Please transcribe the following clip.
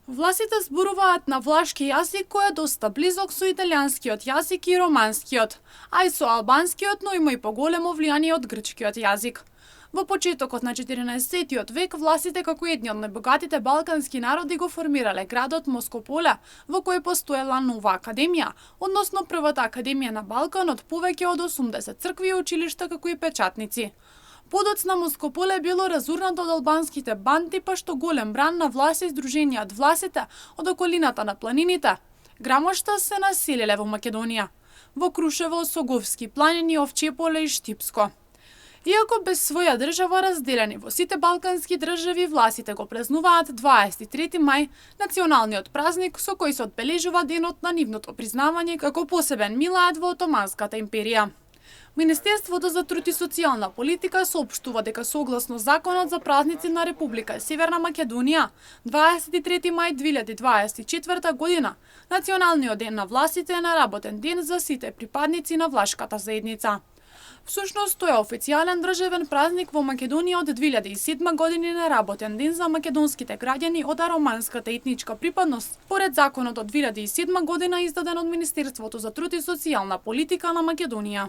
Власите зборуваат на влашки јазик кој е доста близок со италијанскиот јазик и романскиот, а и со албанскиот, но има и поголемо влијание од грчкиот јазик. Во почетокот на 14 век власите како едни од најбогатите балкански народи го формирале градот Москополе, во кој постоела нова академија, односно првата академија на Балканот, повеќе од 80 цркви и училишта како и печатници. Подоц на Москополе било разурнато од албанските банди, па што голем бран на власи издружени од власите од околината на планините. Грамошта се населиле во Македонија, во Крушево, Соговски планини, Овчеполе и Штипско. Иако без своја држава разделени во сите балкански држави, власите го празнуваат 23 мај, националниот празник со кој се одбележува денот на нивното признавање како посебен милаат во Отоманската империја. Министерството за труд и социјална политика соопштува дека согласно Законот за празници на Република Северна Македонија, 23 мај 2024 година, националниот ден на властите е наработен ден за сите припадници на влашката заедница. Всушност, тој е официјален државен празник во Македонија од 2007 година и неработен ден за македонските граѓани од романската етничка припадност, според законот од 2007 година издаден од Министерството за труд и социјална политика на Македонија.